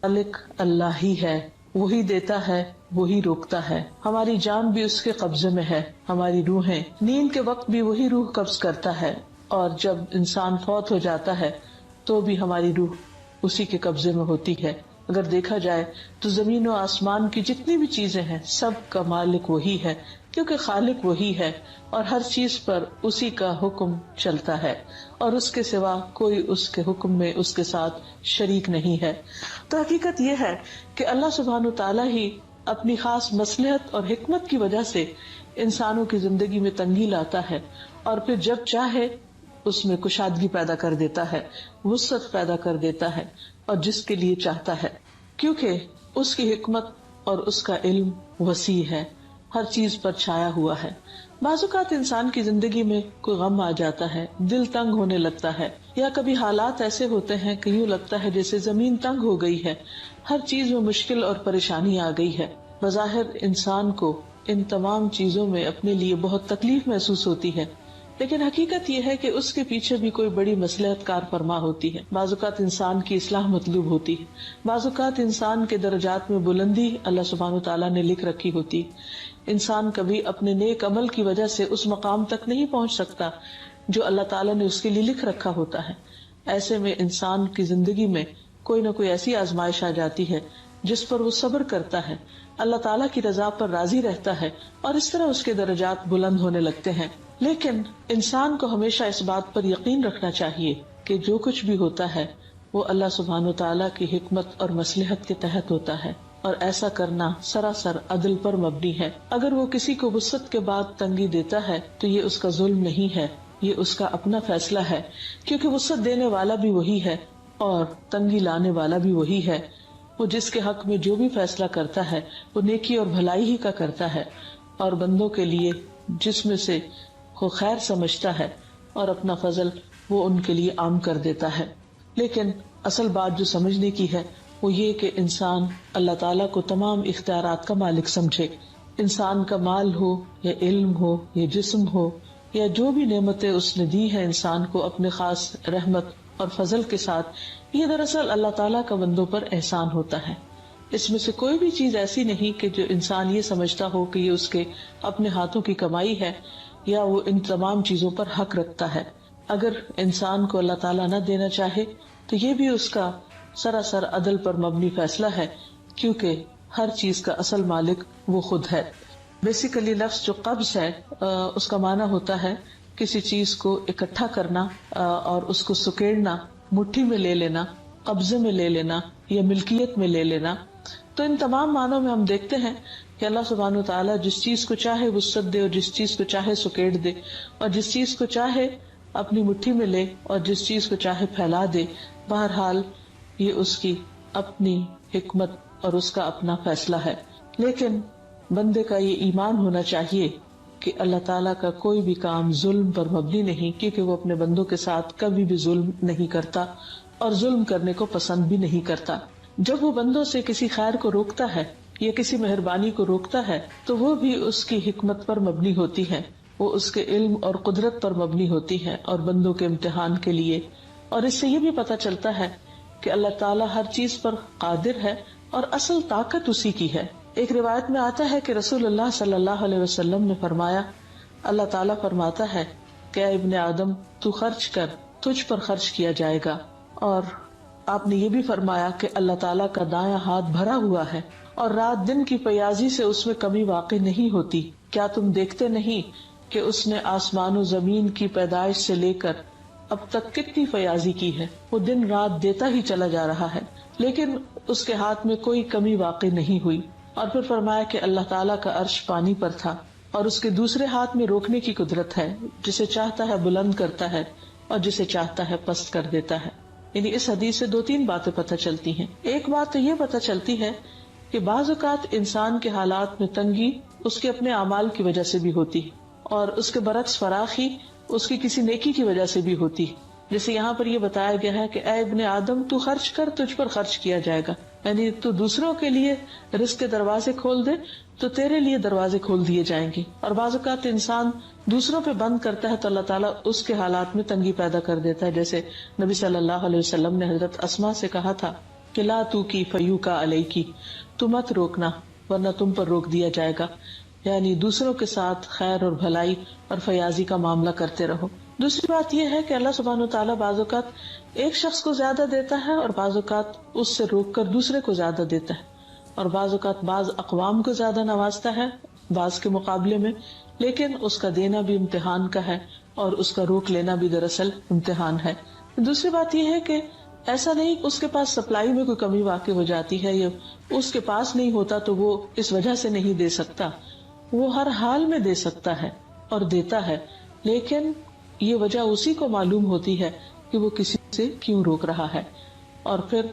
مالک اللہ ہی ہے، وہی دیتا ہے، وہی روکتا ہے. ہماری جان بھی اس کے قبضے میں ہے، ہماری روحیں نیند کے وقت بھی وہی روح قبض کرتا ہے، اور جب انسان فوت ہو جاتا ہے تو بھی ہماری روح اسی کے قبضے میں ہوتی ہے. اگر دیکھا جائے تو زمین و آسمان کی جتنی بھی چیزیں ہیں سب کا مالک وہی ہے، کیونکہ خالق وہی ہے، اور ہر چیز پر اسی کا حکم چلتا ہے، اور اس کے سوا کوئی اس کے حکم میں اس کے ساتھ شریک نہیں ہے. تو حقیقت یہ ہے کہ اللہ سبحانہ تعالیٰ ہی اپنی خاص مصلحت اور حکمت کی وجہ سے انسانوں کی زندگی میں تنگی لاتا ہے، اور پھر جب چاہے اس میں کشادگی پیدا کر دیتا ہے، وسعت پیدا کر دیتا ہے، اور جس کے لیے چاہتا ہے، کیونکہ اس کی حکمت اور اس کا علم وسیع ہے، ہر چیز پر چھایا ہوا ہے. بعض اوقات انسان کی زندگی میں کوئی غم آ جاتا ہے، دل تنگ ہونے لگتا ہے، یا کبھی حالات ایسے ہوتے ہیں کہ یوں لگتا ہے جیسے زمین تنگ ہو گئی ہے، ہر چیز میں مشکل اور پریشانی آ گئی ہے. بظاہر انسان کو ان تمام چیزوں میں اپنے لیے بہت تکلیف محسوس ہوتی ہے، لیکن حقیقت یہ ہے کہ اس کے پیچھے بھی کوئی بڑی مصلحت کار فرما ہوتی ہے. بعض اوقات انسان کی اصلاح مطلوب ہوتی ہے، بعض اوقات انسان کے درجات میں بلندی اللہ سبحانہ تعالیٰ نے لکھ رکھی ہوتی. انسان کبھی اپنے نیک عمل کی وجہ سے اس مقام تک نہیں پہنچ سکتا جو اللہ تعالیٰ نے اس کے لیے لکھ رکھا ہوتا ہے. ایسے میں انسان کی زندگی میں کوئی نہ کوئی ایسی آزمائش آ جاتی ہے جس پر وہ صبر کرتا ہے، اللہ تعالیٰ کی رضا پر راضی رہتا ہے، اور اس طرح اس کے درجات بلند ہونے لگتے ہیں. لیکن انسان کو ہمیشہ اس بات پر یقین رکھنا چاہیے کہ جو کچھ بھی ہوتا ہے وہ اللہ سبحانہ تعالیٰ کی حکمت اور مصلحت کے تحت ہوتا ہے، اور ایسا کرنا سراسر عدل پر مبنی ہے. اگر وہ کسی کو وسعت کے بعد تنگی دیتا ہے تو یہ اس کا ظلم نہیں ہے، یہ اس کا اپنا فیصلہ ہے، کیونکہ وسعت دینے والا بھی وہی ہے اور تنگی لانے والا بھی وہی ہے. وہ جس کے حق میں جو بھی فیصلہ کرتا ہے وہ نیکی اور بھلائی ہی کا کرتا ہے، اور بندوں کے لیے جس میں سے وہ خیر سمجھتا ہے اور اپنا فضل وہ ان کے لیے عام کر دیتا ہے. لیکن اصل بات جو سمجھنے کی ہے وہ یہ کہ انسان اللہ تعالیٰ کو تمام اختیارات کا مالک سمجھے. انسان کا مال ہو یا علم ہو یا جسم ہو یا جو بھی نعمتیں اس نے دی ہیں انسان کو اپنے خاص رحمت اور فضل کے ساتھ، یہ دراصل اللہ تعالیٰ کا بندوں پر احسان ہوتا ہے. اس میں سے کوئی بھی چیز ایسی نہیں کہ جو انسان یہ سمجھتا ہو کہ یہ اس کے اپنے ہاتھوں کی کمائی ہے یا وہ ان تمام چیزوں پر حق رکھتا ہے. اگر انسان کو اللہ تعالیٰ نہ دینا چاہے تو یہ بھی اس کا سراسر عدل پر مبنی فیصلہ ہے، کیونکہ ہر چیز کا اصل مالک وہ خود ہے. بیسیکلی لفظ جو قبض ہے اس کا معنی ہوتا ہے کسی چیز کو اکٹھا کرنا اور اس کو سکیڑنا، مٹھی میں لے لینا، قبضے میں لے لینا یا ملکیت میں لے لینا. تو ان تمام معنوں میں ہم دیکھتے ہیں کہ اللہ سبحانہ تعالیٰ جس چیز کو چاہے وسعت دے اور جس چیز کو چاہے سکیڑ دے، اور جس چیز کو چاہے اپنی مٹھی میں لے اور جس چیز کو چاہے پھیلا دے. بہرحال یہ اس کی اپنی حکمت اور اس کا اپنا فیصلہ ہے. لیکن بندے کا یہ ایمان ہونا چاہیے کہ اللہ تعالیٰ کا کوئی بھی کام ظلم پر مبنی نہیں، کیونکہ وہ اپنے بندوں کے ساتھ کبھی بھی ظلم نہیں کرتا اور ظلم کرنے کو پسند بھی نہیں کرتا. جب وہ بندوں سے کسی خیر کو روکتا ہے یا کسی مہربانی کو روکتا ہے تو وہ بھی اس کی حکمت پر مبنی ہوتی ہے، وہ اس کے علم اور قدرت پر مبنی ہوتی ہے اور بندوں کے امتحان کے لیے. اور اس سے یہ بھی پتہ چلتا ہے کہ اللہ تعالیٰ ہر چیز پر قادر ہے اور اصل طاقت اسی کی ہے. ایک روایت میں آتا ہے کہ رسول اللہ صلی اللہ علیہ وسلم نے فرمایا، اللہ تعالیٰ فرماتا ہے کہ اے ابن آدم تو خرچ کر، تجھ پر خرچ کیا جائے گا. اور آپ نے یہ بھی فرمایا کہ اللہ تعالیٰ کا دایاں ہاتھ بھرا ہوا ہے اور رات دن کی فیاضی سے اس میں کمی واقع نہیں ہوتی. کیا تم دیکھتے نہیں کہ اس نے آسمان و زمین کی پیدائش سے لے کر اب تک کتنی فیاضی کی ہے؟ وہ دن رات دیتا ہی چلا جا رہا ہے، لیکن اس کے ہاتھ میں کوئی کمی واقع نہیں ہوئی. اور پھر فرمایا کہ اللہ تعالیٰ کا عرش پانی پر تھا اور اس کے دوسرے ہاتھ میں روکنے کی قدرت ہے، جسے چاہتا ہے بلند کرتا ہے اور جسے چاہتا ہے پست کر دیتا ہے. یعنی اس حدیث سے 2-3 باتیں پتہ چلتی ہیں. ایک بات تو یہ پتہ چلتی ہے کہ بعض اوقات انسان کے حالات میں تنگی اس کے اپنے اعمال کی وجہ سے بھی ہوتی ہے، اور اس کے برعکس فراخی اس کی کسی نیکی کی وجہ سے بھی ہوتی. جیسے یہاں پر یہ بتایا گیا ہے کہ اے ابن آدم تو خرچ کر، تجھ پر خرچ کیا جائے گا. یعنی تو دوسروں کے لیے رزق کے دروازے کھول دے تو تیرے لیے دروازے کھول دیے جائیں گے. اور بعض اوقات انسان دوسروں پہ بند کرتا ہے تو اللہ تعالیٰ اس کے حالات میں تنگی پیدا کر دیتا ہے. جیسے نبی صلی اللہ علیہ وسلم نے حضرت اسماء سے کہا تھا کہ لا تو کی فیو کا علیہ کی، تو مت روکنا ورنہ تم پر روک دیا جائے گا، یعنی دوسروں کے ساتھ خیر اور بھلائی اور فیاضی کا معاملہ کرتے رہو۔ دوسری بات یہ ہے کہ اللہ سبحانہ وتعالیٰ بعض اوقات ایک شخص کو زیادہ دیتا ہے اور بعض اوقات اس سے روک کر دوسرے کو زیادہ دیتا ہے، اور بعض اوقات بعض اقوام کو زیادہ نوازتا ہے بعض کے مقابلے میں، لیکن اس کا دینا بھی امتحان کا ہے اور اس کا روک لینا بھی دراصل امتحان ہے۔ دوسری بات یہ ہے کہ ایسا نہیں اس کے پاس سپلائی میں کوئی کمی واقع ہو جاتی ہے یا اس کے پاس نہیں ہوتا تو وہ اس وجہ سے نہیں دے سکتا، وہ ہر حال میں دے سکتا ہے اور دیتا ہے، لیکن یہ وجہ اسی کو معلوم ہوتی ہے کہ وہ کسی سے کیوں روک رہا ہے، اور پھر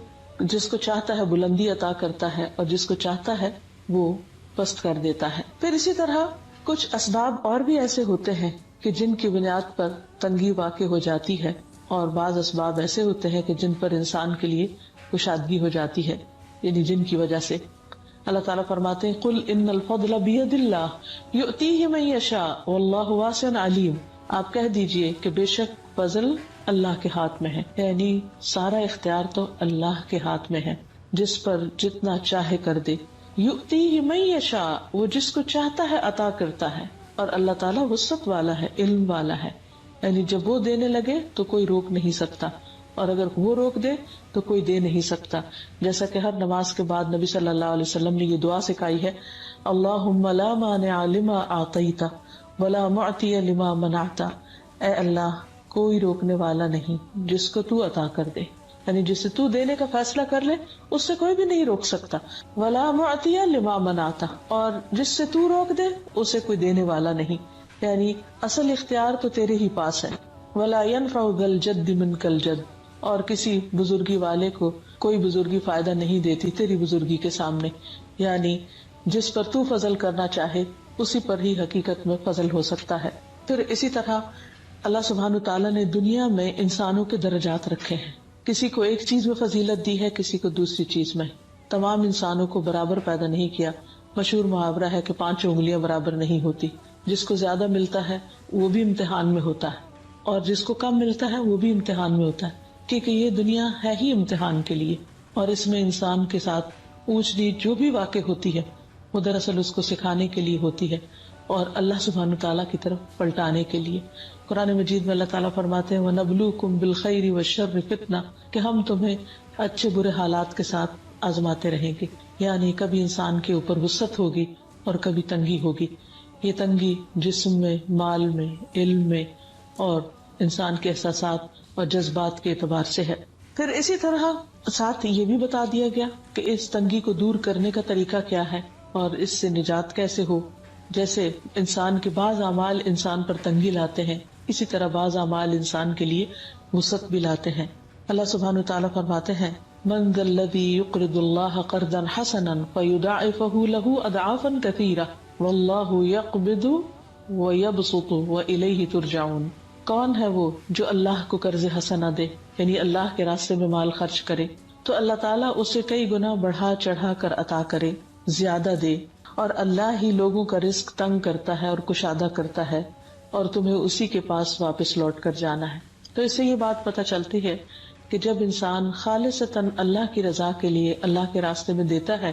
جس کو چاہتا ہے بلندی عطا کرتا ہے اور جس کو چاہتا ہے وہ پست کر دیتا ہے۔ پھر اسی طرح کچھ اسباب اور بھی ایسے ہوتے ہیں کہ جن کی بنیاد پر تنگی واقع ہو جاتی ہے، اور بعض اسباب ایسے ہوتے ہیں کہ جن پر انسان کے لیے کشادگی ہو جاتی ہے، یعنی جن کی وجہ سے اللہ تعالیٰ فرماتے ہیں قل ان الفضل بید اللہ یؤتیہ من یشاء واللہ واسع علیم، آپ کہہ دیجئے کہ بے شک فضل اللہ کے ہاتھ میں ہے، یعنی سارا اختیار تو اللہ کے ہاتھ میں ہے، جس پر جتنا چاہے کر دے، یؤتیہ من یشاء، وہ جس کو چاہتا ہے عطا کرتا ہے، اور اللہ تعالیٰ وسعت والا ہے، علم والا ہے، یعنی جب وہ دینے لگے تو کوئی روک نہیں سکتا، اور اگر وہ روک دے تو کوئی دے نہیں سکتا، جیسا کہ ہر نماز کے بعد نبی صلی اللہ علیہ وسلم نے یہ دعا سکھائی ہے، اللہم لا مانع لما اعطیت ولا معطی لما منعت، اے اللہ کوئی روکنے والا نہیں جس کو تو عطا کر دے، یعنی جسے تو دینے کا فیصلہ کر لے اس سے کوئی بھی نہیں روک سکتا، ولا معطی لما منعت، اور جس سے تو روک دے اسے کوئی دینے والا نہیں، یعنی اصل اختیار تو تیرے ہی پاس ہے، ولا ينفع ذا الجد منک الجد، اور کسی بزرگی والے کو کوئی بزرگی فائدہ نہیں دیتی تیری بزرگی کے سامنے، یعنی جس پر تو فضل کرنا چاہے اسی پر ہی حقیقت میں فضل ہو سکتا ہے۔ پھر اسی طرح اللہ سبحانہ تعالیٰ نے دنیا میں انسانوں کے درجات رکھے ہیں، کسی کو ایک چیز میں فضیلت دی ہے، کسی کو دوسری چیز میں، تمام انسانوں کو برابر پیدا نہیں کیا۔ مشہور محاورہ ہے کہ 5 انگلیاں برابر نہیں ہوتی، جس کو زیادہ ملتا ہے وہ بھی امتحان میں ہوتا ہے اور جس کو کم ملتا ہے وہ بھی امتحان میں ہوتا ہے، کیونکہ یہ دنیا ہے ہی امتحان کے لیے، اور اس میں انسان کے ساتھ اونچ نیچ جو بھی واقع ہوتی ہے وہ دراصل اس کو سکھانے کے لیے ہوتی ہے اور اللہ سبحانہ تعالیٰ کی طرف پلٹانے کے لیے۔ قرآن مجید میں اللہ تعالیٰ فرماتے ہیں وَنَبْلُوكُمْ بِالْخَيْرِ وَالشَّرِّ فِتْنَةً، کہ ہم تمہیں اچھے برے حالات کے ساتھ آزماتے رہیں گے، یعنی کبھی انسان کے اوپر وسعت ہوگی اور کبھی تنگی ہوگی، یہ تنگی جسم میں، مال میں، علم میں اور انسان کے احساسات اور جذبات کے اعتبار سے ہے۔ پھر اسی طرح ساتھ یہ بھی بتا دیا گیا کہ اس تنگی کو دور کرنے کا طریقہ کیا ہے اور اس سے نجات کیسے ہو، جیسے انسان کے بعض اعمال انسان پر تنگی لاتے ہیں، اسی طرح بعض اعمال انسان کے لیے وسعت بھی لاتے ہیں۔ اللہ سبحانہ وتعالیٰ فرماتے ہیں من ذا الذی یقرض اللہ قرضا حسنا فیضاعفہ لہ اضعافا کثیرہ واللہ یقبض ویبسط والیہ ترجعون، کون ہے وہ جو اللہ کو قرض حسنہ دے، یعنی اللہ کے راستے میں مال خرچ کرے تو اللہ تعالیٰ اسے کئی گنا بڑھا چڑھا کر عطا کرے، زیادہ دے، اور اللہ ہی لوگوں کا رزق تنگ کرتا ہے اور کشادہ کرتا ہے، اور تمہیں اسی کے پاس واپس لوٹ کر جانا ہے۔ تو اس سے یہ بات پتہ چلتی ہے کہ جب انسان خالصتاً اللہ کی رضا کے لیے اللہ کے راستے میں دیتا ہے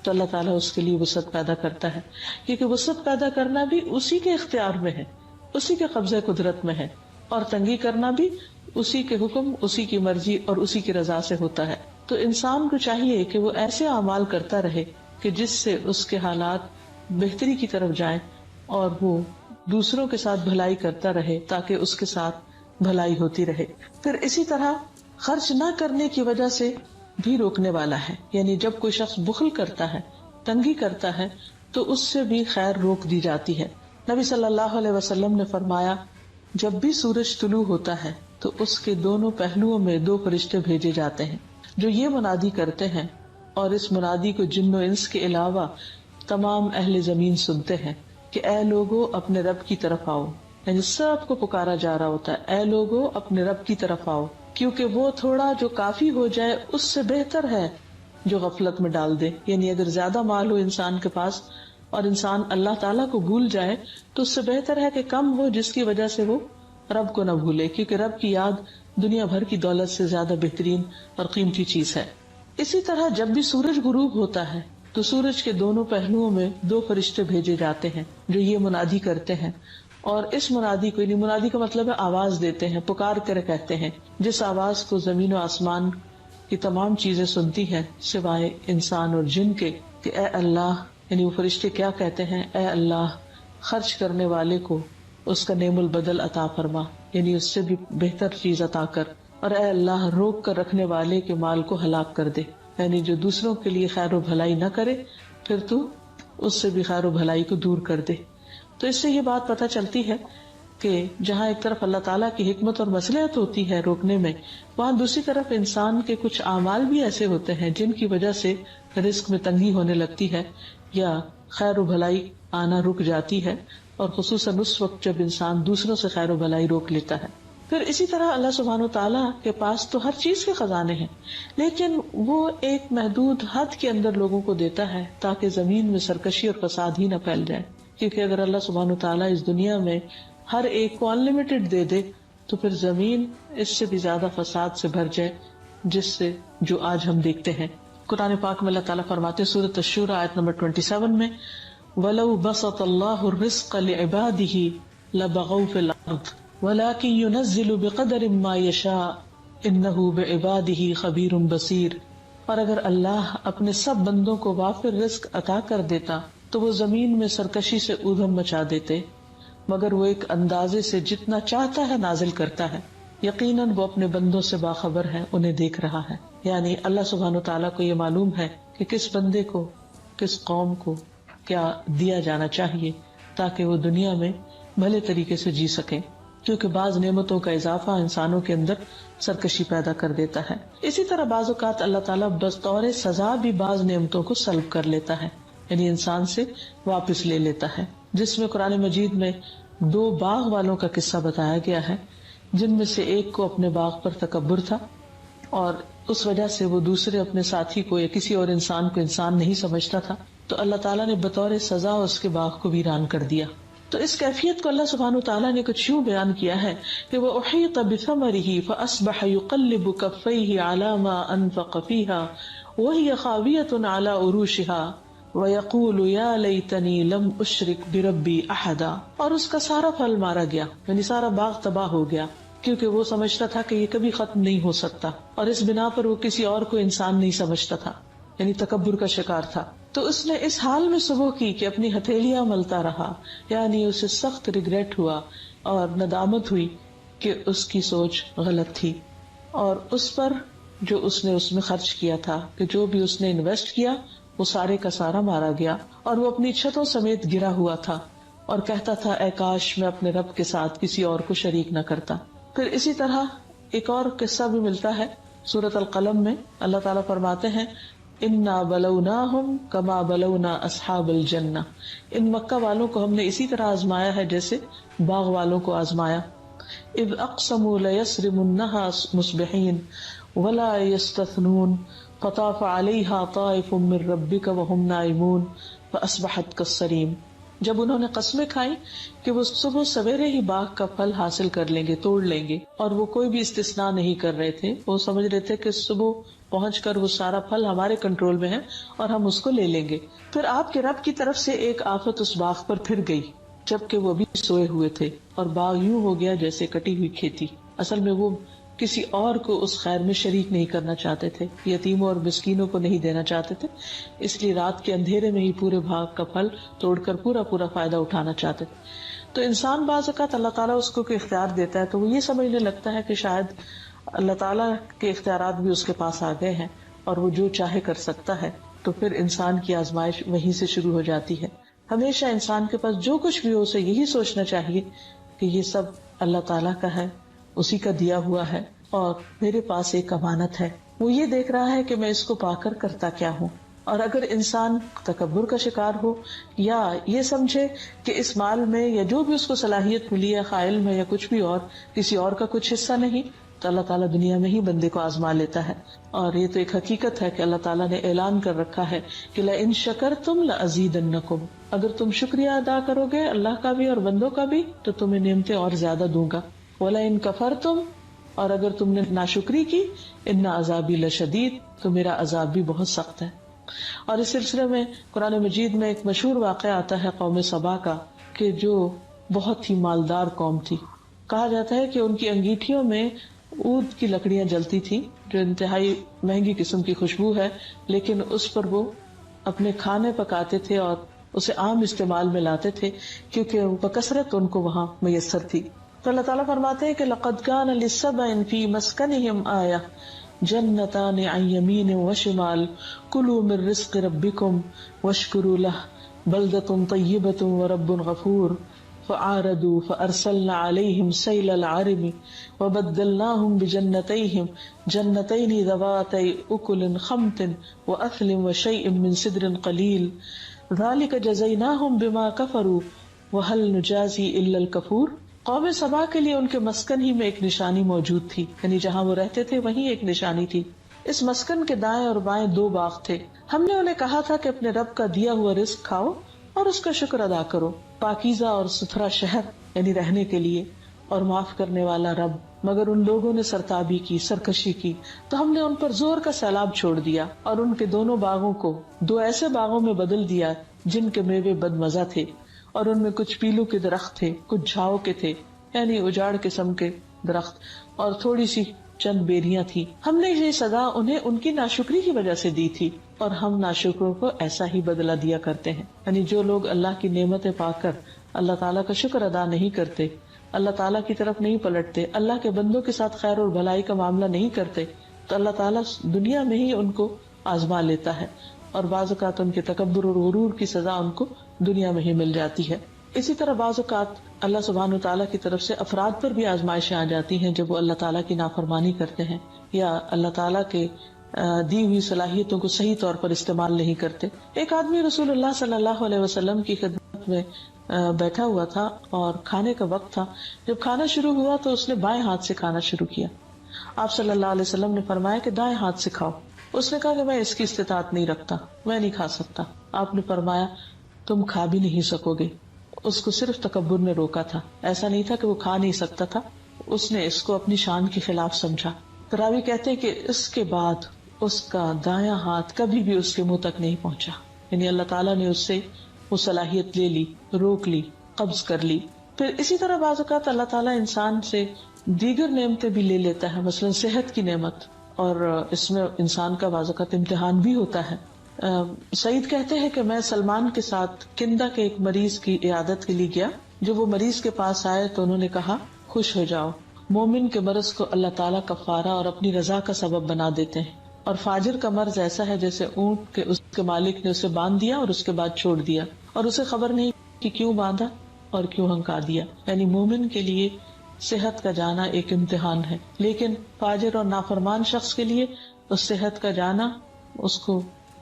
تو اللہ تعالیٰ اس کے لیے وسعت پیدا کرتا ہے، کیونکہ وسعت پیدا کرنا بھی اسی کے اختیار میں ہے، اسی کے قبضہ قدرت میں ہے، اور تنگی کرنا بھی اسی کے حکم، اسی کی مرضی اور اسی کی رضا سے ہوتا ہے۔ تو انسان کو چاہیے کہ وہ ایسے اعمال کرتا رہے کہ جس سے اس کے حالات بہتری کی طرف جائیں اور وہ دوسروں کے ساتھ بھلائی کرتا رہے تاکہ اس کے ساتھ بھلائی ہوتی رہے۔ پھر اسی طرح خرچ نہ کرنے کی وجہ سے بھی روکنے والا ہے، یعنی جب کوئی شخص بخل کرتا ہے، تنگی کرتا ہے تو اس سے بھی خیر روک دی جاتی ہے۔ نبی صلی اللہ علیہ وسلم نے فرمایا جب بھی سورج طلوع ہوتا ہے تو اس کے دونوں پہلوؤں میں 2 فرشتے بھیجے جاتے ہیں جو یہ منادی کرتے ہیں، اور اس منادی کو جن و انس کے علاوہ تمام اہل زمین سنتے ہیں کہ اے لوگو اپنے رب کی طرف آؤ، یعنی سب کو پکارا جا رہا ہوتا ہے، اے لوگو اپنے رب کی طرف آؤ، کیونکہ وہ تھوڑا جو کافی ہو جائے اس سے بہتر ہے جو غفلت میں ڈال دے، یعنی اگر زیادہ مال ہو انسان کے پاس اور انسان اللہ تعالیٰ کو بھول جائے تو اس سے بہتر ہے کہ کم ہو جس کی وجہ سے وہ رب کو نہ بھولے، کیونکہ رب کی یاد دنیا بھر کی دولت سے زیادہ بہترین اور قیمتی چیز ہے۔ اسی طرح جب بھی سورج غروب ہوتا ہے تو سورج کے دونوں پہلوؤں میں 2 فرشتے بھیجے جاتے ہیں جو یہ منادی کرتے ہیں، اور اس منادی کو، یعنی منادی کا مطلب ہے آواز دیتے ہیں، پکار کر کہتے ہیں، جس آواز کو زمین و آسمان کی تمام چیزیں سنتی ہیں سوائے انسان اور جن کے، کہ اے اللہ، یعنی وہ فرشتے کیا کہتے ہیں، اے اللہ خرچ کرنے والے کو اس کا نعم البدل عطا فرما، یعنی اس سے بھی بہتر چیز عطا کر، اور اے اللہ روک کر رکھنے والے کے مال کو ہلاک کر دے، یعنی جو دوسروں کے لیے خیر و بھلائی نہ کرے پھر تو اس سے بھی خیر و بھلائی کو دور کر دے۔ تو اس سے یہ بات پتہ چلتی ہے کہ جہاں ایک طرف اللہ تعالیٰ کی حکمت اور مصلحت ہوتی ہے روکنے میں، وہاں دوسری طرف انسان کے کچھ اعمال بھی ایسے ہوتے ہیں جن کی وجہ سے رزق میں تنگی ہونے لگتی ہے یا خیر و بھلائی آنا رک جاتی ہے، اور خصوصاً اس وقت جب انسان دوسروں سے خیر و بھلائی روک لیتا ہے۔ پھر اسی طرح اللہ سبحانہ و تعالیٰ کے پاس تو ہر چیز کے خزانے ہیں، لیکن وہ ایک محدود حد کے اندر لوگوں کو دیتا ہے تاکہ زمین میں سرکشی اور فساد ہی نہ پھیل جائے، کیونکہ اگر اللہ سبحانہ و تعالیٰ اس دنیا میں ہر ایک کو انلمیٹڈ دے دے تو پھر زمین اس سے بھی زیادہ فساد سے بھر جائے، جس سے جو آج ہم دیکھتے ہیں۔ قرآن پاک میں اللہ تعالیٰ فرماتے ہیں سورۃ الشورى آیت نمبر 27 میں، وَلَوْ بَسَطَ اللَّهُ الرِّزْقَ لِعِبَادِهِ لَبَغَوْا فِي الْأَرْضِ وَلَكِنْ يُنَزِّلُ بِقَدَرٍ مَا يَشَاءُ إِنَّهُ بِعِبَادِهِ خَبِيرٌ بَصِيرٌ۔ اور اگر اللہ اپنے سب بندوں کو وافر رزق عطا کر دیتا تو وہ زمین میں سرکشی سے ادھم مچا دیتے، مگر وہ ایک اندازے سے جتنا چاہتا ہے نازل کرتا ہے، یقیناً وہ اپنے بندوں سے باخبر ہے، انہیں دیکھ رہا ہے۔ یعنی اللہ سبحانہ تعالیٰ کو یہ معلوم ہے کہ کس بندے کو، کس قوم کو کیا دیا جانا چاہیے تاکہ وہ دنیا میں بھلے طریقے سے جی سکیں، کیونکہ بعض نعمتوں کا اضافہ انسانوں کے اندر سرکشی پیدا کر دیتا ہے۔ اسی طرح بعض اوقات اللہ تعالیٰ بطور سزا بھی بعض نعمتوں کو سلب کر لیتا ہے، یعنی انسان سے واپس لے لیتا ہے، جس میں قرآن مجید میں 2 باغ والوں کا قصہ بتایا گیا ہے، جن میں سے ایک کو اپنے باغ پر تکبر تھا اور اس وجہ سے وہ دوسرے اپنے ساتھی کو یا کسی اور انسان کو انسان نہیں سمجھتا تھا، تو اللہ تعالیٰ نے بطور سزا اس کے باغ کو ویران کر دیا۔ تو اس کیفیت کو اللہ سبحانہ تعالیٰ نے کچھ یوں بیان کیا ہے کہ وَأُحِيطَ بِثَمَرِهِ فَأَصْبَحَ يُقَلِّبُ كَفَّيْهِ عَلَى مَا أَنفَقَ فِيهَا وَهِيَ خَاوِيَةٌ عَلَى عُرُوشِهَا وَيَقُولُ يَا لَيْتَنِي لَمْ أُشْرِكْ بِرَبِّي أَحَدًا۔ اور اس کا سارا پھل مارا گیا، یعنی سارا باغ تباہ ہو گیا، کیونکہ وہ سمجھتا تھا کہ یہ کبھی ختم نہیں ہو سکتا، اور اس بنا پر وہ کسی اور کو انسان نہیں سمجھتا تھا، یعنی تکبر کا شکار تھا۔ تو اس نے اس حال میں صبح کی کہ اپنی ہتھیلیاں ملتا رہا، یعنی اسے سخت ریگریٹ ہوا اور ندامت ہوئی کہ اس کی سوچ غلط تھی، اور اس پر جو اس نے اس میں خرچ کیا تھا، کہ جو بھی اس نے انویسٹ کیا وہ سارے کا سارا مارا گیا، اور وہ اپنی چھتوں سمیت گرا ہوا تھا اور کہتا تھا اے کاش میں اپنے رب کے ساتھ کسی اور کو شریک نہ کرتا۔ پھر اسی طرح ایک اور قصہ بھی ملتا ہے سورۃ القلم میں، اللہ تعالیٰ فرماتے ہیں اِنَّا بَلَوْنَاهُمْ كَمَا بَلَوْنَا أَصْحَابَ الْجَنَّةِ، ان مکہ والوں کو ہم نے اسی طرح آزمایا ہے جیسے باغ والوں کو آزمایا۔ اِذْ أَقْسَمُوا لَيَصْرِمُنَّهَا مُصْبِحِينَ وَلَا يَسْتَثْنُونَ فَطَافَ عَلَيْهَا طَائِفٌ مِّن رَّبِّكَ وَهُمْ نَائِمُونَ فَأَصْبَحَتْ كَالصَّرِيمِ۔ جب انہوں نے قسمیں کھائیں کہ وہ صبح سویرے ہی باغ کا پھل حاصل کر لیں گے، توڑ لیں گے، اور وہ کوئی بھی استثناء نہیں کر رہے تھے، وہ سمجھ رہے تھے کہ صبح پہنچ کر وہ سارا پھل ہمارے کنٹرول میں ہے اور ہم اس کو لے لیں گے۔ پھر آپ کے رب کی طرف سے ایک آفت اس باغ پر پھر گئی جبکہ وہ ابھی سوئے ہوئے تھے، اور باغ یوں ہو گیا جیسے کٹی ہوئی کھیتی۔ اصل میں وہ کسی اور کو اس خیر میں شریک نہیں کرنا چاہتے تھے، یتیموں اور مسکینوں کو نہیں دینا چاہتے تھے، اس لیے رات کے اندھیرے میں ہی پورے باغ کا پھل توڑ کر پورا فائدہ اٹھانا چاہتے تھے۔ تو انسان بعض اوقات اللہ تعالیٰ اس کو کوئی اختیار دیتا ہے تو وہ یہ سمجھنے لگتا ہے کہ شاید اللہ تعالیٰ کے اختیارات بھی اس کے پاس آ گئے ہیں اور وہ جو چاہے کر سکتا ہے، تو پھر انسان کی آزمائش وہیں سے شروع ہو جاتی ہے۔ ہمیشہ انسان کے پاس جو کچھ بھی ہو اسے یہی سوچنا چاہیے کہ یہ سب اللہ تعالیٰ کا ہے، اسی کا دیا ہوا ہے، اور میرے پاس ایک امانت ہے، وہ یہ دیکھ رہا ہے کہ میں اس کو پا کر کرتا کیا ہوں۔ اور اگر انسان تکبر کا شکار ہو یا یہ سمجھے کہ اس مال میں یا جو بھی اس کو صلاحیت ملی ہے خائل میں یا کچھ بھی اور کسی اور کا کچھ حصہ نہیں، تو اللہ تعالیٰ دنیا میں ہی بندے کو آزما لیتا ہے۔ اور یہ تو ایک حقیقت ہے کہ اللہ تعالیٰ نے اعلان کر رکھا ہے کہ لَإِن شَكَرْتُمْ لَأَزِيدَنَّكُمْ، اگر تم شکریہ ادا کرو گے اللہ کا بھی اور بندوں کا بھی تو تمہیں نعمتیں اور زیادہ دوں گا۔ وَلَإِن كَفَرْتُمْ اور اگر تم نے ناشکری کی ان عذابی لشدید، تو میرا عذاب بھی بہت سخت ہے۔ اور اس سلسلے میں قرآن مجید میں ایک مشہور واقعہ آتا ہے قوم سبا کا، کہ جو بہت ہی مالدار قوم تھی۔ کہا جاتا ہے کہ ان کی انگیٹھیوں میں عود کی لکڑیاں جلتی تھی، جو انتہائی مہنگی قسم کی خوشبو ہے، لیکن اس پر وہ اپنے کھانے پکاتے تھے اور اسے عام استعمال میں لاتے تھے، کیونکہ بکثرت ان کو وہاں میسر تھی۔ تو اللہ تعالیٰ فرماتے ہیں کہ لَقَدْ كَانَ لِلسَّبْإٍ فِي مَسْكَنِهِمْ آيَةٌ جَنَّتَانِ عَنْ يَمِينٍ وَشِمَالٍ كُلُوا مِن رِّزْقِ رَبِّكُمْ وَاشْكُرُوا لَهُ بَلْدَةٌ طَيِّبَةٌ وَرَبٌّ غَفُورٌ فَعَارَضُوا فَأَرْسَلْنَا عَلَيْهِمْ سَيْلَ الْعَرِمِ وَبَدَّلْنَاهُمْ بِجَنَّتَيْهِمْ جَنَّتَيْنِ ذَوَاتَيْ أُكُلٍ خَمْطٍ وَأَثْلٍ وَشَيْءٍ مِّن سِدْرٍ قَلِيلٍ ذَلِكَ جَزَيْنَاهُمْ بِمَا كَفَرُوا وَهَلْ نُجَازِي إِلَّا الْكَفُورَ۔ قوم سبا کے لیے ان کے مسکن ہی میں ایک نشانی موجود تھی، یعنی جہاں وہ رہتے تھے وہیں ایک نشانی تھی۔ اس مسکن کے دائیں اور بائیں 2 باغ تھے۔ ہم نے انہیں کہا تھا کہ اپنے رب کا دیا ہوا رزق کھاؤ اور اس کا شکر ادا کرو۔ پاکیزہ اور ستھرا شہر یعنی رہنے کے لیے، اور معاف کرنے والا رب۔ مگر ان لوگوں نے سرتابی کی، سرکشی کی، تو ہم نے ان پر زور کا سیلاب چھوڑ دیا اور ان کے دونوں باغوں کو 2 ایسے باغوں میں بدل دیا جن کے میوے بد مزہ تھے، اور ان میں کچھ پیلو کے درخت تھے، کچھ جھاؤ کے تھے، یعنی اجاڑ قسم کے درخت، اور تھوڑی سی چند بیریاں تھی۔ ہم نے یہ سزا انہیں ان کی ناشکری کی وجہ سے دی تھی، اور ہم ناشکروں کو ایسا ہی بدلہ دیا کرتے ہیں۔ یعنی جو لوگ اللہ کی نعمتیں پا کر اللہ تعالیٰ کا شکر ادا نہیں کرتے، اللہ تعالیٰ کی طرف نہیں پلٹتے، اللہ کے بندوں کے ساتھ خیر اور بھلائی کا معاملہ نہیں کرتے، تو اللہ تعالیٰ دنیا میں ہی ان کو آزما لیتا ہے، اور بعض اوقات ان کے تکبر اور غرور کی سزا ان کو دنیا میں ہی مل جاتی ہے۔ اسی طرح بعض اوقات اللہ سبحانہ وتعالیٰ کی طرف سے افراد پر بھی آزمائشیں آ جاتی ہیں جب وہ اللہ تعالیٰ کی نافرمانی کرتے ہیں، یا اللہ تعالیٰ کے دی ہوئی صلاحیتوں کو صحیح طور پر استعمال نہیں کرتے۔ ایک آدمی رسول اللہ صلی اللہ علیہ وسلم کی خدمت میں بیٹھا ہوا تھا اور کھانے کا وقت تھا۔ جب کھانا شروع ہوا تو اس نے بائیں ہاتھ سے کھانا شروع کیا۔ آپ صلی اللہ علیہ وسلم نے فرمایا کہ دائیں ہاتھ سے کھاؤ۔ اس نے کہا کہ میں اس کی استطاعت نہیں رکھتا، میں نہیں کھا سکتا۔ آپ نے فرمایا تم کھا بھی نہیں سکو گے۔ اس کو صرف تکبر نے روکا تھا، ایسا نہیں تھا کہ وہ کھا نہیں سکتا تھا، اس نے اس کو اپنی شان کے خلاف سمجھا۔ راوی کہتے ہیں کہ اس کے بعد اس کا دایاں ہاتھ کبھی بھی اس کے منہ تک نہیں پہنچا، یعنی اللہ تعالیٰ نے اس سے وہ صلاحیت لے لی، روک لی، قبض کر لی۔ پھر اسی طرح بعض اوقات اللہ تعالیٰ انسان سے دیگر نعمتیں بھی لے لیتا ہے، مثلا صحت کی نعمت، اور اس میں انسان کا بعض اوقات امتحان بھی ہوتا ہے۔ سعید کہتے ہیں کہ میں سلمان کے ساتھ کندا کے ایک مریض کی عیادت کے لیے گیا۔ جب وہ مریض کے پاس آئے تو انہوں نے کہا خوش ہو جاؤ، مومن کے مرض کو اللہ تعالیٰ کفارہ اور اپنی رضا کا سبب بنا دیتے ہیں، اور فاجر کا مرض ایسا ہے جیسے اونٹ کے اس کے مالک نے اسے باندھ دیا اور اس کے بعد چھوڑ دیا، اور اسے خبر نہیں کہ کیوں باندھا اور کیوں ہنکا دیا۔ یعنی مومن کے لیے صحت کا جانا ایک امتحان ہے، لیکن فاجر اور نافرمان شخص کے لیے اس صحت کا جانا، اس کو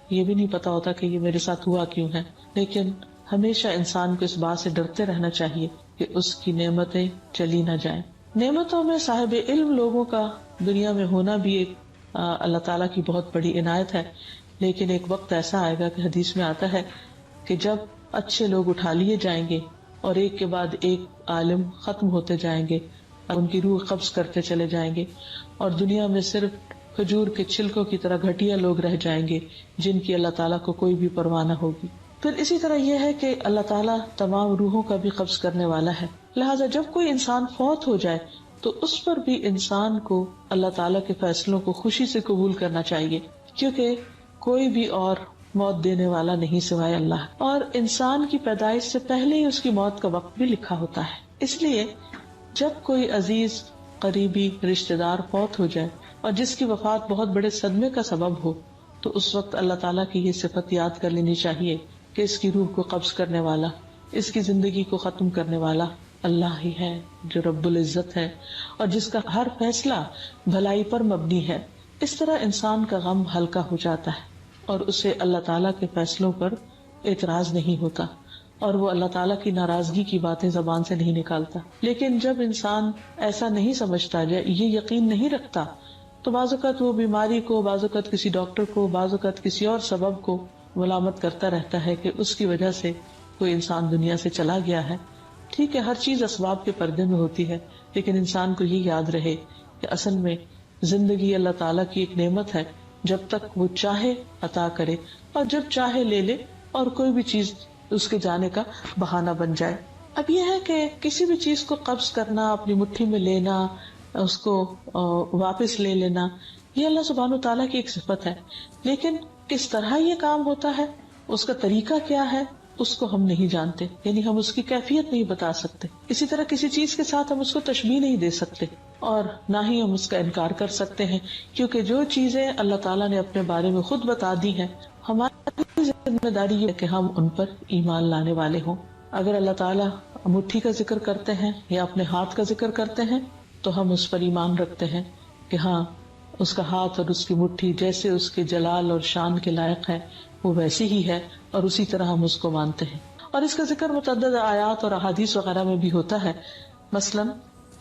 یہ بھی نہیں پتا ہوتا کہ یہ میرے ساتھ ہوا کیوں ہے۔ لیکن ہمیشہ انسان کو اس بات سے ڈرتے رہنا چاہیے کہ اس کی نعمتیں چلی نہ جائیں۔ نعمتوں میں صاحب علم لوگوں کا دنیا میں ہونا بھی ایک اللہ تعالیٰ کی بہت بڑی عنایت ہے، لیکن ایک وقت ایسا آئے گا کہ حدیث میں آتا ہے کہ جب اچھے لوگ اٹھا لیے جائیں گے اور ایک کے بعد ایک عالم ختم ہوتے جائیں گے، ان کی روح قبض کرتے چلے جائیں گے، اور دنیا میں صرف کھجور کے چھلکوں کی طرح گھٹیا لوگ رہ جائیں گے جن کی اللہ تعالیٰ کو کوئی بھی پرواہ نہ ہوگی۔ پھر اسی طرح یہ ہے کہ اللہ تعالیٰ تمام روحوں کا بھی قبض کرنے والا ہے، لہٰذا جب کوئی انسان فوت ہو جائے تو اس پر بھی انسان کو اللہ تعالیٰ کے فیصلوں کو خوشی سے قبول کرنا چاہیے، کیونکہ کوئی بھی اور موت دینے والا نہیں سوائے اللہ، اور انسان کی پیدائش سے پہلے ہی اس کی موت کا وقت بھی لکھا ہوتا ہے۔ اس لیے جب کوئی عزیز، قریبی، رشتہ دار فوت ہو جائے اور جس کی وفات بہت بڑے صدمے کا سبب ہو، تو اس وقت اللہ تعالیٰ کی یہ صفت یاد کر لینی چاہیے کہ اس کی روح کو قبض کرنے والا، اس کی زندگی کو ختم کرنے والا اللہ ہی ہے، جو رب العزت ہے اور جس کا ہر فیصلہ بھلائی پر مبنی ہے۔ اس طرح انسان کا غم ہلکا ہو جاتا ہے اور اسے اللہ تعالیٰ کے فیصلوں پر اعتراض نہیں ہوتا، اور وہ اللہ تعالیٰ کی ناراضگی کی باتیں زبان سے نہیں نکالتا۔ لیکن جب انسان ایسا نہیں سمجھتا، یہ یقین نہیں رکھتا، تو بعض اوقات وہ بیماری کو، بعض اوقات کسی ڈاکٹر کو، بعض اوقات کسی اور سبب کو ملامت کرتا رہتا ہے کہ اس کی وجہ سے کوئی انسان دنیا سے چلا گیا ہے۔ ٹھیک ہے، ہر چیز اسباب کے پردے میں ہوتی ہے، لیکن انسان کو یہ یاد رہے کہ اصل میں زندگی اللہ تعالیٰ کی ایک نعمت ہے، جب تک وہ چاہے عطا کرے اور جب چاہے لے لے، اور کوئی بھی چیز اس کے جانے کا بہانہ بن جائے۔ اب یہ ہے کہ کسی بھی چیز کو قبض کرنا، اپنی مٹھی میں لینا، اس کو واپس لے لینا، یہ اللہ سبحانہ تعالیٰ کی ایک صفت ہے، لیکن کس طرح یہ کام ہوتا ہے، اس کا طریقہ کیا ہے، اس کو ہم نہیں جانتے، یعنی ہم اس کی کیفیت نہیں بتا سکتے۔ اسی طرح کسی چیز کے ساتھ ہم اس کو تشبیہ نہیں دے سکتے، اور نہ ہی ہم اس کا انکار کر سکتے ہیں، کیونکہ جو چیزیں اللہ تعالیٰ نے اپنے بارے میں خود بتا دی ہیں، ہماری ذمہ داری یہ ہے کہ ہم ان پر ایمان لانے والے ہوں۔ اگر اللہ تعالیٰ مٹھی کا ذکر کرتے ہیں یا اپنے ہاتھ کا ذکر کرتے ہیں تو ہم اس پر ایمان رکھتے ہیں کہ ہاں، اس کا ہاتھ اور اس کی مٹھی جیسے اس کے جلال اور شان کے لائق ہے وہ ویسی ہی ہے، اور اسی طرح ہم اس کو مانتے ہیں۔ اور اس کا ذکر متعدد آیات اور احادیث وغیرہ میں بھی ہوتا ہے۔ مثلا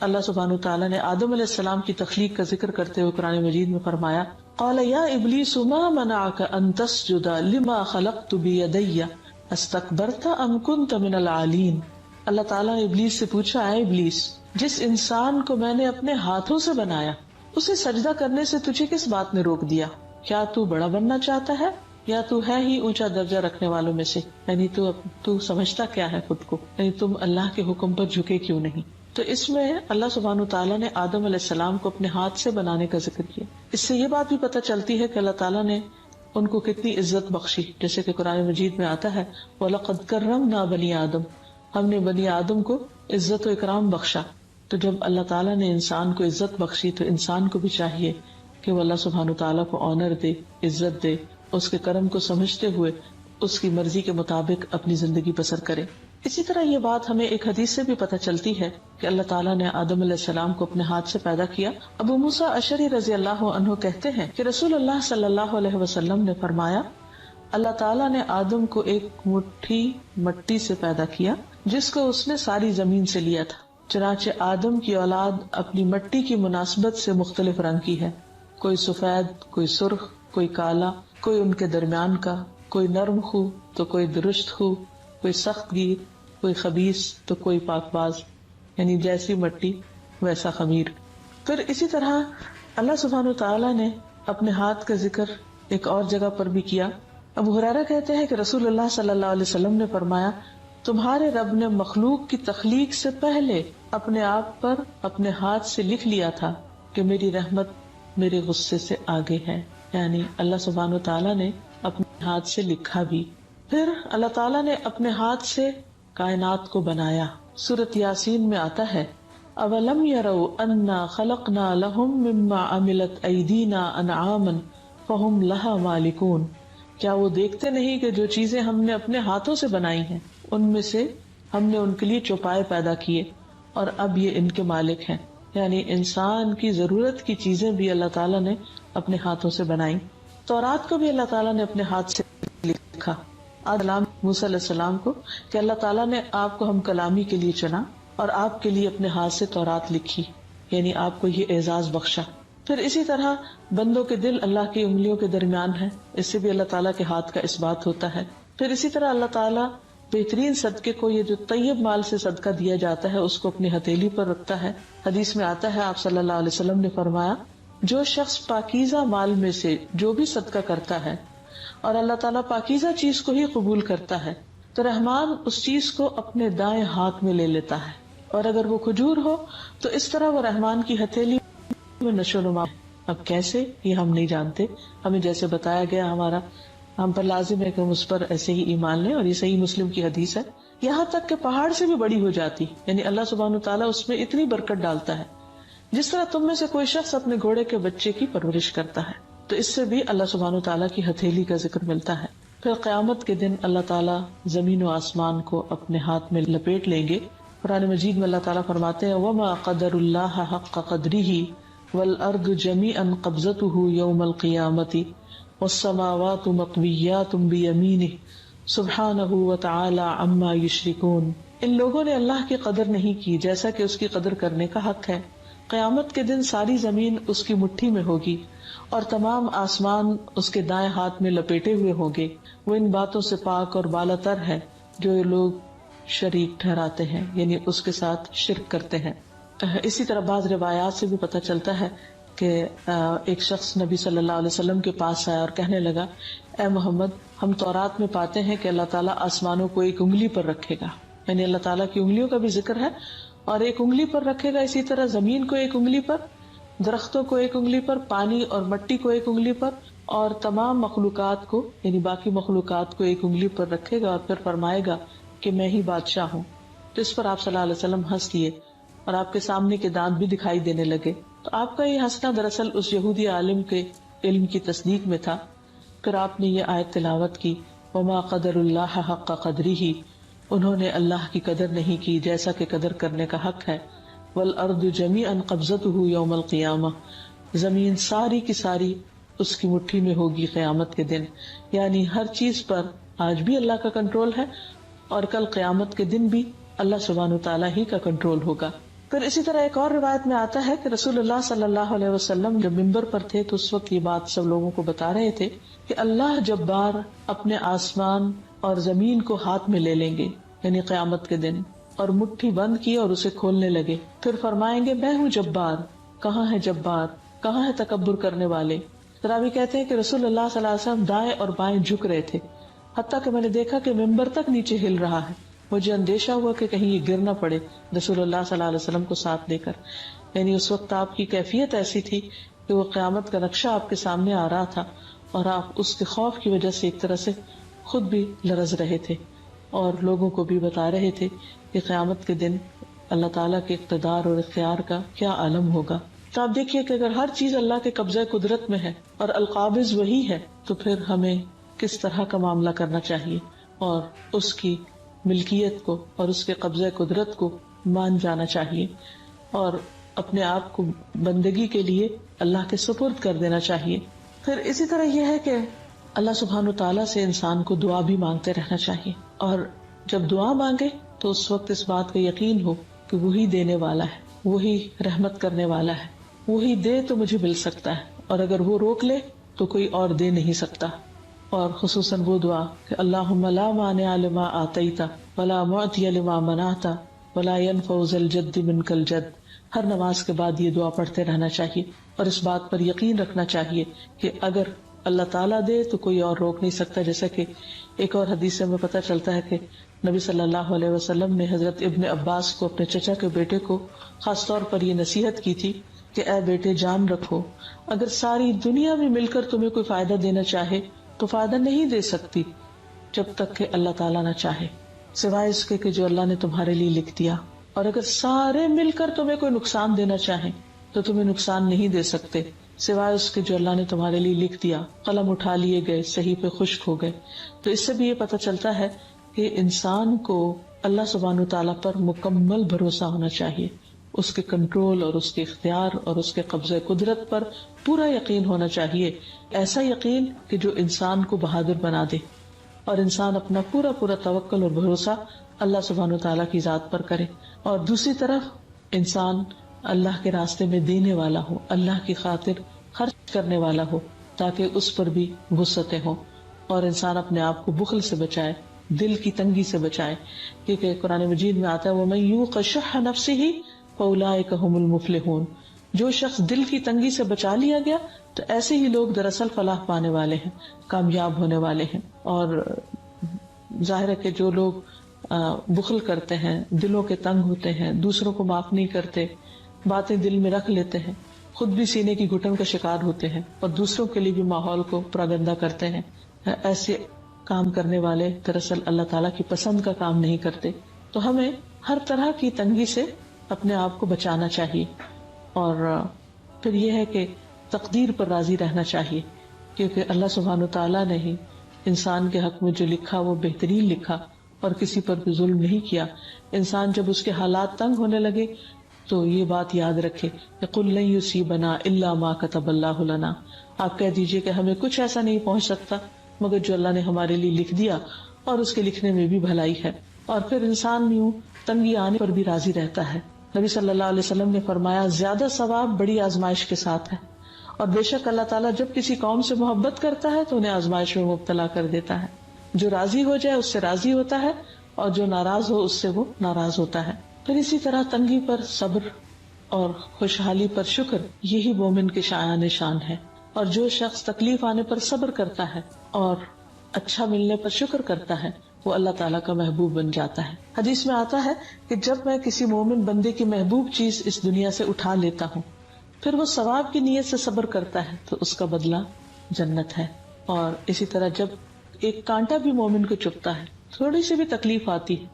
اللہ سبحانہ تعالیٰ نے آدم علیہ السلام کی تخلیق کا ذکر کرتے ہوئے قرآن مجید میں فرمایا، قال یا ابلیس ما منعک ان تسجد لما خلقت بیدی استکبرت ام کنت من العالین۔ اللہ تعالیٰ نے ابلیس سے پوچھا، اے ابلیس، جس انسان کو میں نے اپنے ہاتھوں سے بنایا اسے سجدہ کرنے سے تجھے کس بات نے روک دیا؟ کیا تو بڑا بننا چاہتا ہے یا تو ہے ہی اونچا درجہ رکھنے والوں میں سے؟ یعنی تو سمجھتا کیا ہے خود کو؟ یعنی تم اللہ کے حکم پر جھکے کیوں نہیں؟ تو اس میں اللہ سبحانہ تعالیٰ نے آدم علیہ السلام کو اپنے ہاتھ سے بنانے کا ذکر کیا۔ اس سے یہ بات بھی پتہ چلتی ہے کہ اللہ تعالیٰ نے ان کو کتنی عزت بخشی، جیسے کہ قرآن مجید میں آتا ہے، وَلَقَدْ كَرَّمْنَا بَنِي آدم، ہم نے بنی آدم کو عزت و اکرام بخشا۔ تو جب اللہ تعالیٰ نے انسان کو عزت بخشی تو انسان کو بھی چاہیے کہ وہ اللہ سبحانہ تعالیٰ کو آنر دے، عزت دے، اس کے کرم کو سمجھتے ہوئے اس کی مرضی کے مطابق اپنی زندگی بسر کرے۔ اسی طرح یہ بات ہمیں ایک حدیث سے بھی پتہ چلتی ہے کہ اللہ تعالیٰ نے آدم علیہ السلام کو اپنے ہاتھ سے پیدا کیا۔ ابو موسیٰ اشعری رضی اللہ عنہ کہتے ہیں کہ رسول اللہ صلی اللہ علیہ وسلم نے فرمایا، اللہ تعالیٰ نے آدم کو ایک مٹھی مٹی سے پیدا کیا جس کو اس نے ساری زمین سے لیا تھا، چنانچہ آدم کی اولاد اپنی مٹی کی مناسبت سے مختلف رنگ کی ہے، کوئی سفید، کوئی سرخ، کوئی کالا، کوئی ان کے درمیان کا، کوئی نرم خو تو کوئی درشت خو، کوئی سخت گیر، کوئی خبیث تو کوئی پاک باز، یعنی جیسی مٹی ویسا خمیر۔ پھر اسی طرح اللہ سبحانہ تعالیٰ نے اپنے ہاتھ کا ذکر ایک اور جگہ پر بھی کیا۔ ابو ہریرہ کہتے ہیں کہ رسول اللہ صلی اللہ علیہ وسلم نے فرمایا، تمہارے رب نے مخلوق کی تخلیق سے پہلے اپنے آپ پر اپنے ہاتھ سے لکھ لیا تھا کہ میری رحمت میرے غصے سے آگے ہے، یعنی اللہ سبحانہ تعالیٰ نے اپنے ہاتھ سے لکھا بھی۔ پھر اللہ تعالیٰ نے اپنے ہاتھ سے کائنات کو بنایا۔ سورۃ یاسین میں آتا ہے، اولم یروا انا خلقنا لهم مما عملت ایدینا انعاما فہم لہا مالکون، کیا وہ دیکھتے نہیں کہ جو چیزیں ہم نے اپنے ہاتھوں سے بنائی ہیں ان میں سے ہم نے ان کے لیے چوپائے پیدا کیے اور اب یہ ان کے مالک ہیں۔ یعنی انسان کی ضرورت کی چیزیں بھی اللہ تعالیٰ نے اپنے ہاتھوں سے بنائی۔ تورات کو بھی اللہ تعالیٰ نے اپنے ہاتھ سے لکھا، موسیٰ علیہ السلام کو، کہ اللہ تعالیٰ نے آپ کو ہم کلامی کے لیے چنا اور آپ کے لیے اپنے ہاتھ سے تورات لکھی، یعنی آپ کو یہ اعزاز بخشا۔ پھر اسی طرح بندوں کے دل اللہ کی انگلیوں کے درمیان ہے، اس سے بھی اللہ تعالیٰ کے ہاتھ کا اس بات ہوتا ہے۔ پھر اسی طرح اللہ تعالیٰ بہترین صدقے کو، یہ جو طیب مال سے صدقہ دیا جاتا ہے، اس کو اپنی ہتھیلی پر رکھتا ہے۔ حدیث میں آتا ہے، آپ صلی اللہ علیہ وسلم نے فرمایا، جو شخص پاکیزہ مال میں سے جو بھی صدقہ کرتا ہے اور اللہ تعالیٰ پاکیزہ چیز کو ہی قبول کرتا ہے تو رحمان اس چیز کو اپنے دائیں ہاتھ میں لے لیتا ہے، اور اگر وہ کھجور ہو تو اس طرح وہ رحمان کی ہتھیلی میں نشو نما۔ اب کیسے، یہ ہم نہیں جانتے، ہمیں جیسے بتایا گیا ہم پر لازم ہے کہ ہم اس پر ایسے ہی ایمان لیں، اور یہ صحیح مسلم کی حدیث ہے۔ یہاں تک کہ پہاڑ سے بھی بڑی ہو جاتی، یعنی اللہ سبحانہ تعالیٰ اس میں اتنی برکت ڈالتا ہے، جس طرح تم میں سے کوئی شخص اپنے گھوڑے کے بچے کی پرورش کرتا ہے، تو اس سے بھی اللہ سبحانہ تعالیٰ کی ہتھیلی کا ذکر ملتا ہے۔ پھر قیامت کے دن اللہ تعالیٰ زمین و آسمان کو اپنے ہاتھ میں لپیٹ لیں گے۔ قرآن مجید میں اللہ تعالیٰ فرماتے ہیں، وَمَا قَدَرُ اللَّهَ حَقَّ قَدْرِهِ وَالْأَرْضُ جَمِيعًا قَبْضَتُهُ يَوْمَ الْقِيَامَةِ وَالسَّمَاوَاتُ مَطْوِيَّاتٌ بِيَمِينِهِ سُبْحَانَهُ وَتَعَالَى عَمَّا يُشْرِكُونَ۔ ان لوگوں نے اللہ کی قدر نہیں کی جیسا کہ اس کی قدر کرنے کا حق ہے۔ قیامت کے دن ساری زمین اس کی مٹھی میں ہوگی اور تمام آسمان اس کے دائیں ہاتھ میں لپیٹے ہوئے ہوں گے۔ وہ ان باتوں سے پاک اور بالا تر ہے جو یہ لوگ شریک ٹھہراتے ہیں، یعنی اس کے ساتھ شرک کرتے ہیں۔ اسی طرح بعض روایات سے بھی پتہ چلتا ہے کہ ایک شخص نبی صلی اللہ علیہ وسلم کے پاس آیا اور کہنے لگا، اے محمد، ہم تورات میں پاتے ہیں کہ اللہ تعالیٰ آسمانوں کو ایک انگلی پر رکھے گا، یعنی اللہ تعالیٰ کی انگلیوں کا بھی ذکر ہے، اور ایک انگلی پر رکھے گا، اسی طرح زمین کو ایک انگلی پر، درختوں کو ایک انگلی پر، پانی اور مٹی کو ایک انگلی پر، اور تمام مخلوقات کو یعنی باقی مخلوقات کو ایک انگلی پر رکھے گا، اور پھر فرمائے گا کہ میں ہی بادشاہ ہوں۔ تو اس پر آپ صلی اللہ علیہ وسلم ہنس دیے اور آپ کے سامنے کے دانت بھی دکھائی دینے لگے۔ تو آپ کا یہ ہنسنا دراصل اس یہودی عالم کے علم کی تصدیق میں تھا۔ پھر آپ نے یہ آیت تلاوت کی، وما قدر اللہ حق قدرہ، انہوں نے اللہ کی قدر نہیں کی جیسا کہ قدر کرنے کا حق ہے۔ والارض جمیعا قبضتہ یوم القیامہ، زمین ساری کی ساری اس کی مٹھی میں ہوگی قیامت کے دن، یعنی ہر چیز پر آج بھی اللہ کا کنٹرول ہے اور کل قیامت کے دن بھی اللہ سبحانہ تعالیٰ ہی کا کنٹرول ہوگا۔ پھر اسی طرح ایک اور روایت میں آتا ہے کہ رسول اللہ صلی اللہ علیہ وسلم جب منبر پر تھے تو اس وقت یہ بات سب لوگوں کو بتا رہے تھے کہ اللہ جبار اپنے آسمان اور زمین کو ہاتھ میں لے لیں گے، یعنی قیامت کے دن، اور مٹھی بند کی اور اسے کھولنے لگے، پھر فرمائیں گے میں ہوں جبار، کہاں ہے جبار، کہاں ہے تکبر کرنے والے۔ راوی کہتے ہیں کہ رسول اللہ صلی اللہ علیہ وسلم دائیں اور بائیں جھک رہے تھے، حتیٰ کہ میں نے دیکھا کہ ممبر تک نیچے ہل رہا ہے۔ مجھے اندیشہ ہوا کہ کہیں یہ گر نہ پڑے رسول اللہ صلی اللہ علیہ وسلم کو ساتھ لے کر، یعنی اس وقت آپ کی کیفیت ایسی تھی کہ وہ قیامت کا نقشہ آپ کے سامنے آ رہا تھا، اور آپ اس کے خوف کی وجہ سے ایک طرح سے خود بھی لرز رہے تھے اور لوگوں کو بھی بتا رہے تھے کہ قیامت کے دن اللہ تعالیٰ کے اقتدار اور اختیار کا کیا عالم ہوگا۔ تو آپ دیکھیے کہ اگر ہر چیز اللہ کے قبضہ قدرت میں ہے اور القابض وہی ہے، تو پھر ہمیں کس طرح کا معاملہ کرنا چاہیے، اور اس کی ملکیت کو اور اس کے قبضہ قدرت کو مان جانا چاہیے، اور اپنے آپ کو بندگی کے لیے اللہ کے سپرد کر دینا چاہیے۔ پھر اسی طرح یہ ہے کہ اللہ سبحانہ تعالیٰ سے انسان کو دعا بھی مانگتے رہنا چاہیے، اور جب دعا مانگے تو اس وقت اس بات کا یقین ہو کہ وہی دینے والا ہے، وہی رحمت کرنے والا ہے، وہی دے تو مجھے مل سکتا ہے، اور اگر وہ روک لے تو کوئی اور دے نہیں سکتا۔ اور خصوصاً وہ دعا کہ اللہم لا مانع لما آتیت ولا معطی لما منعت ولا ينفع ذا الجد منک الجد، ہر نماز کے بعد یہ دعا پڑھتے رہنا چاہیے، اور اس بات پر یقین رکھنا چاہیے کہ اگر اللہ تعالیٰ دے تو کوئی اور روک نہیں سکتا۔ جیسا کہ ایک اور حدیث سے ہمیں پتہ چلتا ہے کہ نبی صلی اللہ علیہ وسلم نے حضرت ابن عباس کو، اپنے چچا کے بیٹے کو خاص طور پر یہ نصیحت کی تھی کہ اے بیٹے جان رکھو، اگر ساری دنیا بھی مل کر تمہیں کوئی فائدہ دینا چاہے تو فائدہ نہیں دے سکتی جب تک کہ اللہ تعالیٰ نہ چاہے، سوائے اس کے کہ جو اللہ نے تمہارے لیے لکھ دیا، اور اگر سارے مل کر تمہیں کوئی نقصان دینا چاہیں تو تمہیں نقصان نہیں دے سکتے سوائے اس کے جو اللہ نے تمہارے لیے لکھ دیا۔ قلم اٹھا لیے گئے، صحیفے خشک ہو گئے۔ تو اس سے بھی یہ پتہ چلتا ہے کہ انسان کو اللہ سبحانہ تعالیٰ پر مکمل بھروسہ ہونا چاہیے، اس کے کنٹرول اور اس کے اختیار اور اس کے قبضہ قدرت پر پورا یقین ہونا چاہیے، ایسا یقین کہ جو انسان کو بہادر بنا دے، اور انسان اپنا پورا توکل اور بھروسہ اللہ سبحانہ تعالیٰ کی ذات پر کرے، اور دوسری طرف انسان اللہ کے راستے میں دینے والا ہو، اللہ کی خاطر خرچ کرنے والا ہو، تاکہ اس پر بھی وسعتیں ہوں، اور انسان اپنے آپ کو بخل سے بچائے، دل کی تنگی سے بچائے، کیونکہ قرآن مجید میں آتا ہے وَمَن يُوقَ شُحَّ نَفْسِهِ فَأُولَٰئِكَ هُمُ الْمُفْلِحُونَ، جو شخص دل کی تنگی سے بچا لیا گیا تو ایسے ہی لوگ دراصل فلاح پانے والے ہیں، کامیاب ہونے والے ہیں۔ اور ظاہر ہے کہ جو لوگ بخل کرتے ہیں، دلوں کے تنگ ہوتے ہیں، دوسروں کو معاف نہیں کرتے، باتیں دل میں رکھ لیتے ہیں، خود بھی سینے کی گھٹن کا شکار ہوتے ہیں اور دوسروں کے لیے بھی ماحول کو پراگندہ کرتے ہیں، ایسے کام کرنے والے دراصل اللہ تعالیٰ کی پسند کا کام نہیں کرتے۔ تو ہمیں ہر طرح کی تنگی سے اپنے آپ کو بچانا چاہیے، اور پھر یہ ہے کہ تقدیر پر راضی رہنا چاہیے، کیونکہ اللہ سبحانہ تعالیٰ نے ہی انسان کے حق میں جو لکھا وہ بہترین لکھا، اور کسی پر بھی ظلم نہیں کیا۔ انسان جب اس کے حالات تنگ ہونے لگے تو یہ بات یاد رکھے کہ قُلْ لَن يُصِيبَنَا إِلَّا مَا كَتَبَ اللَّهُ لَنَا، آپ کہہ دیجئے کہ ہمیں کچھ ایسا نہیں پہنچ سکتا مگر جو اللہ نے ہمارے لیے لکھ دیا، اور اس کے لکھنے میں بھی بھلائی ہے۔ اور پھر انسان یوں تنگی آنے پر بھی راضی رہتا ہے۔ نبی صلی اللہ علیہ وسلم نے فرمایا زیادہ ثواب بڑی آزمائش کے ساتھ ہے، اور بے شک اللہ تعالیٰ جب کسی قوم سے محبت کرتا ہے تو انہیں آزمائش میں مبتلا کر دیتا ہے، جو راضی ہو جائے اس سے راضی ہوتا ہے، اور جو ناراض ہو اس سے وہ ناراض ہوتا ہے۔ پھر اسی طرح تنگی پر صبر اور خوشحالی پر شکر، یہی مومن کے شایان شان ہے. اور جو شخص تکلیف آنے پر صبر کرتا ہے اور اچھا ملنے پر شکر کرتا ہے وہ اللہ تعالیٰ کا محبوب بن جاتا ہے. حدیث میں آتا ہے کہ جب میں کسی مومن بندے کی محبوب چیز اس دنیا سے اٹھا لیتا ہوں پھر وہ ثواب کی نیت سے صبر کرتا ہے تو اس کا بدلہ جنت ہے. اور اسی طرح جب ایک کانٹا بھی مومن کو چبھتا ہے، تھوڑی سی بھی تکلیف آتی ہے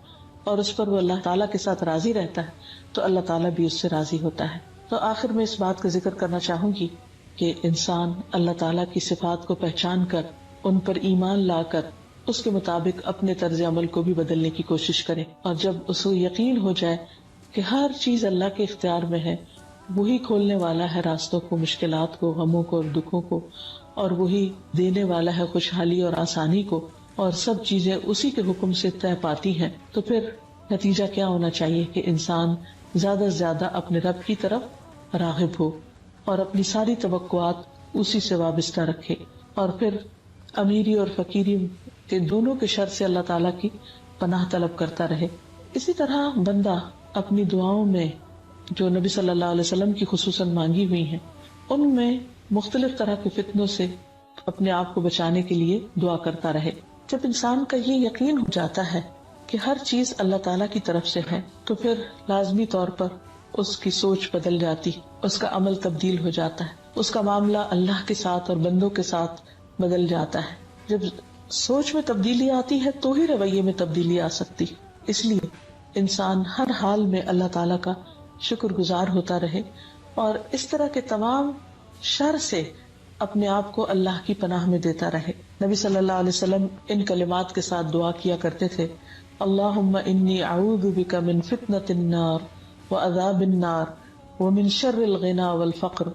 اور اس پر وہ اللہ تعالیٰ کے ساتھ راضی رہتا ہے تو اللہ تعالیٰ بھی اس سے راضی ہوتا ہے. تو آخر میں اس بات کا ذکر کرنا چاہوں گی کہ انسان اللہ تعالیٰ کی صفات کو پہچان کر ان پر ایمان لا کر اس کے مطابق اپنے طرز عمل کو بھی بدلنے کی کوشش کرے. اور جب اسے یقین ہو جائے کہ ہر چیز اللہ کے اختیار میں ہے، وہی کھولنے والا ہے راستوں کو، مشکلات کو، غموں کو اور دکھوں کو، اور وہی دینے والا ہے خوشحالی اور آسانی کو، اور سب چیزیں اسی کے حکم سے طے پاتی ہیں، تو پھر نتیجہ کیا ہونا چاہیے کہ انسان زیادہ سے زیادہ اپنے رب کی طرف راغب ہو اور اپنی ساری توقعات اسی سے وابستہ رکھے، اور پھر امیری اور فقیری کے دونوں کے شر سے اللہ تعالیٰ کی پناہ طلب کرتا رہے. اسی طرح بندہ اپنی دعاؤں میں جو نبی صلی اللہ علیہ وسلم کی خصوصاً مانگی ہوئی ہیں ان میں مختلف طرح کے فتنوں سے اپنے آپ کو بچانے کے لیے دعا کرتا رہے. جب انسان کا یہ یقین ہو جاتا ہے کہ ہر چیز اللہ تعالیٰ کی طرف سے ہے تو پھر لازمی طور پر اس کی سوچ بدل جاتی، اس کا عمل تبدیل ہو جاتا ہے، اس کا معاملہ اللہ کے ساتھ اور بندوں کے ساتھ بدل جاتا ہے. جب سوچ میں تبدیلی آتی ہے تو ہی رویے میں تبدیلی آ سکتی. اس لیے انسان ہر حال میں اللہ تعالیٰ کا شکر گزار ہوتا رہے اور اس طرح کے تمام شر سے اپنے آپ کو اللہ کی پناہ میں دیتا رہے. نبی صلی اللہ علیہ وسلم ان کلمات کے ساتھ دعا کیا کرتے تھے: اللہم انی اعوذ بک من فتنة النار وعذاب النار ومن شر الغنا والفقر.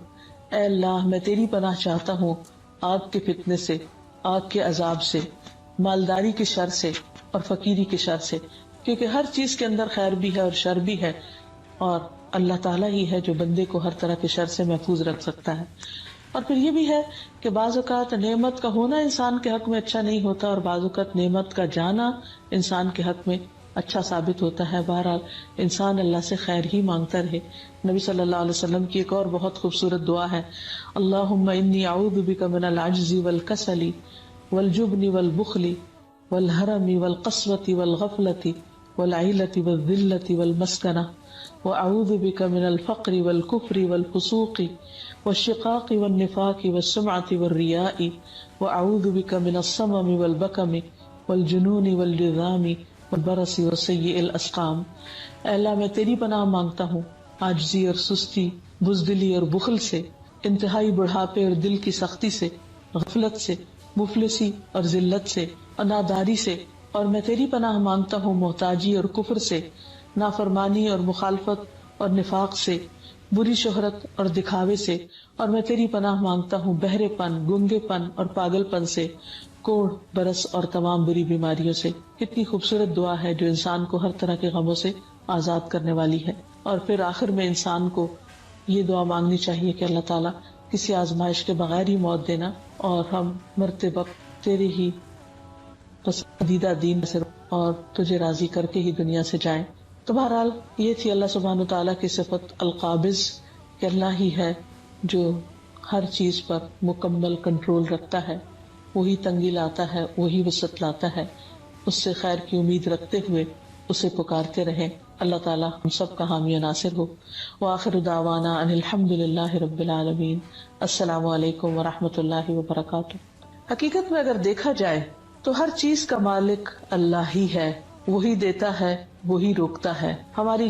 اے اللہ، میں تیری پناہ چاہتا ہوں آگ کے فتنے سے، آگ کے عذاب سے، مالداری کے شر سے اور فقیری کے شر سے، کیونکہ ہر چیز کے اندر خیر بھی ہے اور شر بھی ہے، اور اللہ تعالیٰ ہی ہے جو بندے کو ہر طرح کے شر سے محفوظ رکھ سکتا ہے. اور پھر یہ بھی ہے کہ بعض اوقات نعمت کا ہونا انسان کے حق میں اچھا نہیں ہوتا اور بعض اوقات نعمت کا جانا انسان کے حق میں اچھا ثابت ہوتا ہے. بہرحال انسان اللہ سے خیر ہی مانگتا رہے. نبی صلی اللہ علیہ وسلم کی ایک اور بہت خوبصورت دعا ہے: اللہم انی اعوذ بک من العجز والکسل والجبن والبخل والحرم والقسوة والغفلة والعیلة والذلة والمسکنة واعوذ بک من الفقر والکفر والفسوق والشقاق والنفاق والسمعة والریاء واعوذ بک من الصمم والبکم والجنون والجذام والبرص وسیء الاسقام. اے اللہ، میں تیری پناہ مانگتا ہوں عاجزی اور سستی، بزدلی اور بخل سے، انتہائی بڑھاپے اور دل کی سختی سے، غفلت سے، مفلسی اور ذلت سے اور ناداری سے، اور میں تیری پناہ مانگتا ہوں محتاجی اور کفر سے، نافرمانی اور مخالفت اور نفاق سے، بری شہرت اور دکھاوے سے، اور میں تیری پناہ مانگتا ہوں بہرے پن، گنگے پن اور پاگل پن سے، کوڑ، برس اور تمام بری بیماریوں سے. کتنی خوبصورت دعا ہے جو انسان کو ہر طرح کے غموں سے آزاد کرنے والی ہے. اور پھر آخر میں انسان کو یہ دعا مانگنی چاہیے کہ اللہ تعالیٰ کسی آزمائش کے بغیر ہی موت دینا اور ہم مرتے وقت تیرے ہی پسندیدہ دین سے اور تجھے راضی کر کے ہی دنیا سے جائیں. تو بہرحال یہ تھی اللہ سبحانہ و تعالیٰ کی صفت القابض، کہ اللہ ہی ہے جو ہر چیز پر مکمل کنٹرول رکھتا ہے، وہی تنگی لاتا ہے، وہی وسعت لاتا ہے. اس سے خیر کی امید رکھتے ہوئے اسے پکارتے رہیں. اللہ تعالیٰ ہم سب کا حامی و ناصر ہو. وآخر دعوانا ان الحمد للہ رب العالمین. السلام علیکم ورحمۃ اللہ وبرکاتہ. حقیقت میں اگر دیکھا جائے تو ہر چیز کا مالک اللہ ہی ہے، وہی دیتا ہے، وہی روکتا ہے. ہماری